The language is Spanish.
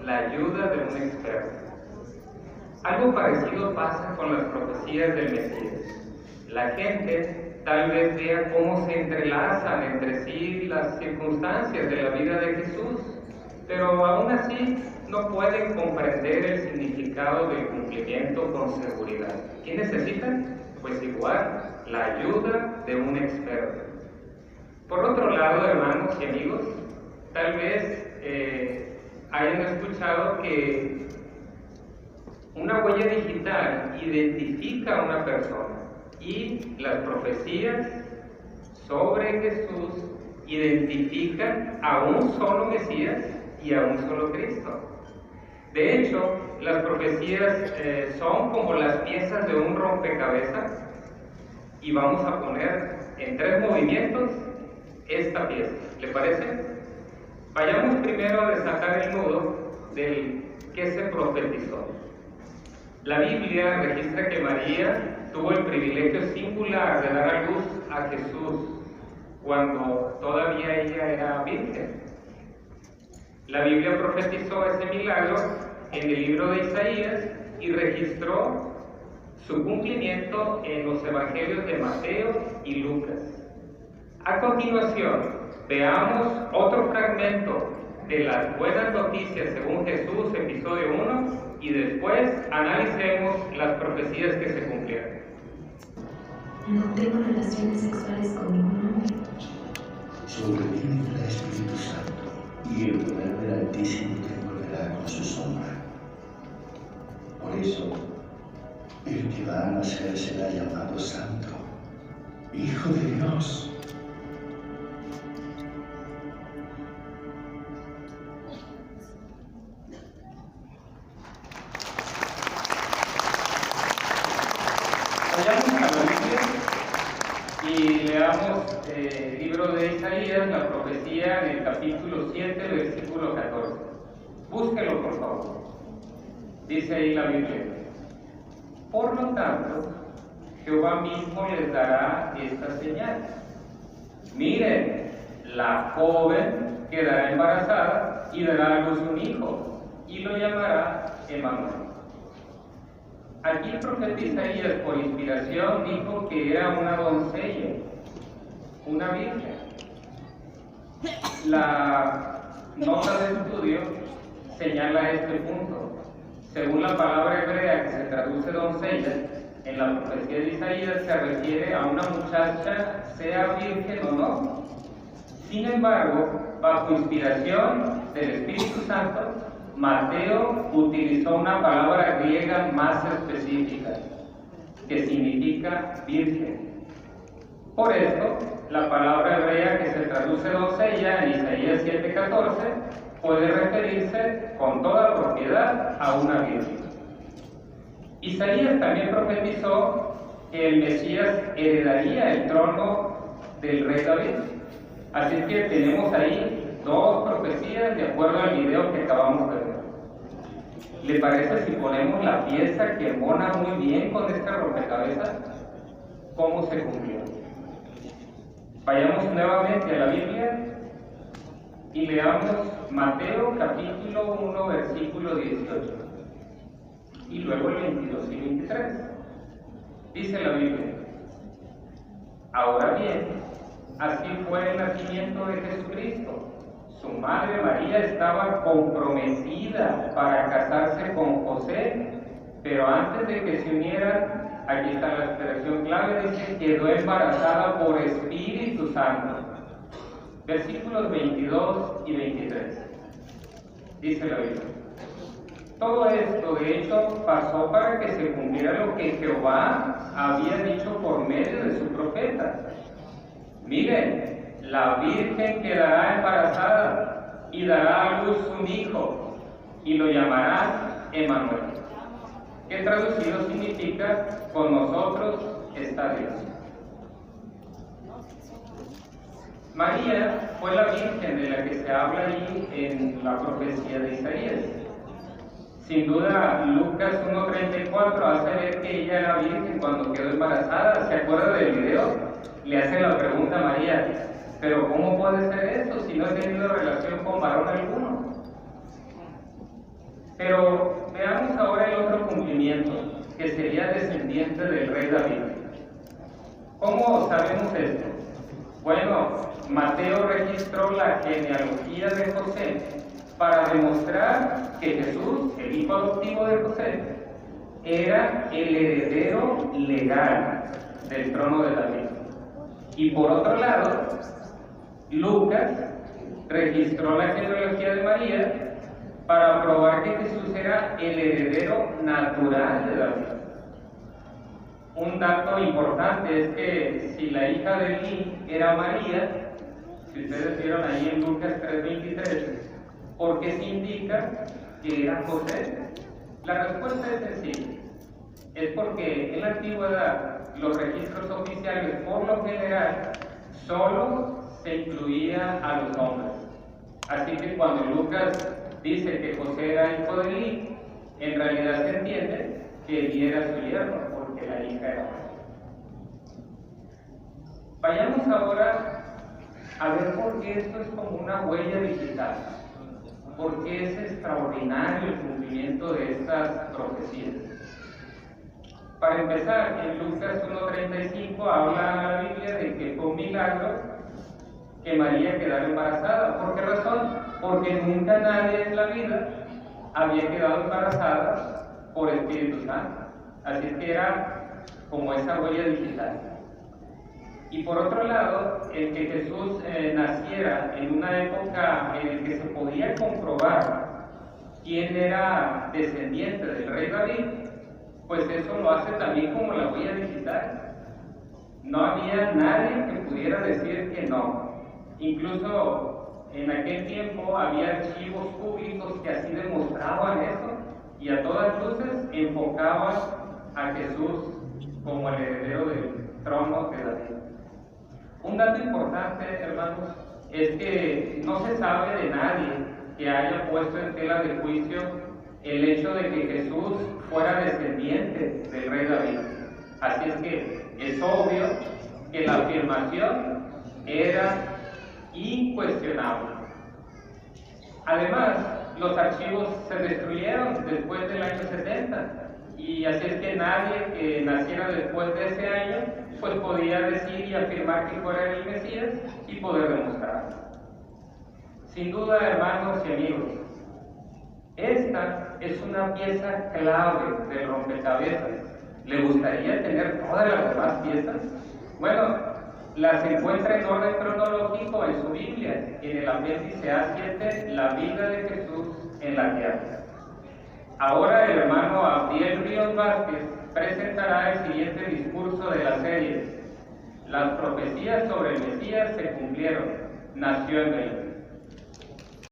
la ayuda de un experto. Algo parecido pasa con las profecías del Mesías. La gente tal vez vea cómo se entrelazan entre sí las circunstancias de la vida de Jesús, pero aún así no pueden comprender el significado del cumplimiento con seguridad. ¿Qué necesitan? Pues igual, la ayuda de un experto. Por otro lado, hermanos y amigos, tal vez hayan escuchado que una huella digital identifica a una persona y las profecías sobre Jesús identifican a un solo Mesías y a un solo Cristo. De hecho, las profecías son como las piezas de un rompecabezas y vamos a poner en 3 movimientos esta pieza. ¿Le parece? Vayamos primero a desatar el nudo del que se profetizó. La Biblia registra que María tuvo el privilegio singular de dar a luz a Jesús cuando todavía ella era virgen. La Biblia profetizó ese milagro en el libro de Isaías y registró su cumplimiento en los evangelios de Mateo y Lucas. A continuación, veamos otro fragmento de las buenas noticias según Jesús, episodio 1, y después analicemos las profecías que se cumplieron. No tengo relaciones sexuales con ningún hombre. Sobre ti vendrá Espíritu Santo, y el poder del Altísimo te envolverá con su sombra. Por eso, el que va a nacer será llamado Santo, Hijo de Dios. Vayamos a la Biblia y leamos el libro de Isaías, la profecía en el capítulo 7, versículo 14. Búsquelo, por favor. Dice ahí la Biblia: por lo tanto, Jehová mismo les dará esta señal. Miren, la joven quedará embarazada y dará a luz un hijo, y lo llamará Emmanuel. Aquí el profeta Isaías, por inspiración, dijo que era una doncella, una virgen. La nota de estudio señala este punto. Según la palabra hebrea que se traduce doncella, en la profecía de Isaías se refiere a una muchacha, sea virgen o no. Sin embargo, bajo inspiración del Espíritu Santo, Mateo utilizó una palabra griega más específica, que significa virgen. Por esto, la palabra hebrea que se traduce doncella en Isaías 7:14 puede referirse con toda propiedad a una virgen. Isaías también profetizó que el Mesías heredaría el trono del rey David. Así que tenemos ahí 2 profecías de acuerdo al video que acabamos de ver. ¿Le parece si ponemos la pieza que embona muy bien con este rompecabezas? ¿Cómo se cumplió? Vayamos nuevamente a la Biblia y leamos Mateo capítulo 1, versículo 18. Y luego el 22 y 23. Dice la Biblia: ahora bien, así fue el nacimiento de Jesucristo. Su madre María estaba comprometida para casarse con José, pero antes de que se unieran, aquí está la expresión clave, dice, quedó embarazada por Espíritu Santo. Versículos 22 y 23. Dice la Biblia: todo esto, de hecho, pasó para que se cumpliera lo que Jehová había dicho por medio de su profeta. Miren, la virgen quedará embarazada y dará a luz un hijo, y lo llamará Emmanuel, que traducido significa con nosotros está Dios. María fue la virgen de la que se habla ahí en la profecía de Isaías. Sin duda, Lucas 1:34 hace ver que ella era virgen cuando quedó embarazada. ¿Se acuerda del video? Le hace la pregunta a María: ¿pero cómo puede ser eso si no he tenido relación con varón alguno? Pero veamos ahora el otro cumplimiento, que sería descendiente del rey David. ¿Cómo sabemos esto? Bueno, Mateo registró la genealogía de José para demostrar que Jesús, el hijo adoptivo de José, era el heredero legal del trono de David. Y por otro lado, Lucas registró la genealogía de María para probar que Jesús era el heredero natural de David. Un dato importante es que si la hija de Eli era María, si ustedes vieron ahí en Lucas 3:23, ¿por qué se indica que era José? La respuesta es sencilla. Es porque en la antigüedad los registros oficiales por lo general solo se incluía a los hombres. Así que cuando Lucas dice que José era hijo de Eli, en realidad se entiende que Eli era su yerno, porque la hija era José. Vayamos ahora a ver por qué esto es como una huella digital, por qué es extraordinario el cumplimiento de estas profecías. Para empezar, en Lucas 1:35 habla la Biblia de que fue un milagro que María quedara embarazada. ¿Por qué razón? Porque nunca nadie en la vida había quedado embarazada por Espíritu Santo. Así es que era como esa huella digital. Y por otro lado, el que Jesús naciera en una época en la que se podía comprobar quién era descendiente del rey David, pues eso lo hace también como la huella digital. No había nadie que pudiera decir que no. Incluso en aquel tiempo había archivos públicos que así demostraban eso y a todas luces enfocaban a Jesús como el heredero del trono de David. Un dato importante, hermanos, es que no se sabe de nadie que haya puesto en tela de juicio el hecho de que Jesús fuera descendiente del rey David. Así es que es obvio que la afirmación era incuestionable. Además, los archivos se destruyeron después del año 70, y así es que nadie que naciera después de ese año pues podía decir y afirmar que fuera el Mesías y poder demostrarlo. Sin duda, hermanos y amigos, esta es una pieza clave del rompecabezas. ¿Le gustaría tener todas las demás piezas? Bueno, las encuentra en orden cronológico en su Biblia, en el apéndice A7, la vida de Jesús en la tierra. Ahora el hermano Abdiel Ríos Vázquez presentará el siguiente discurso de la serie. Las profecías sobre el Mesías se cumplieron. Nació en Belén.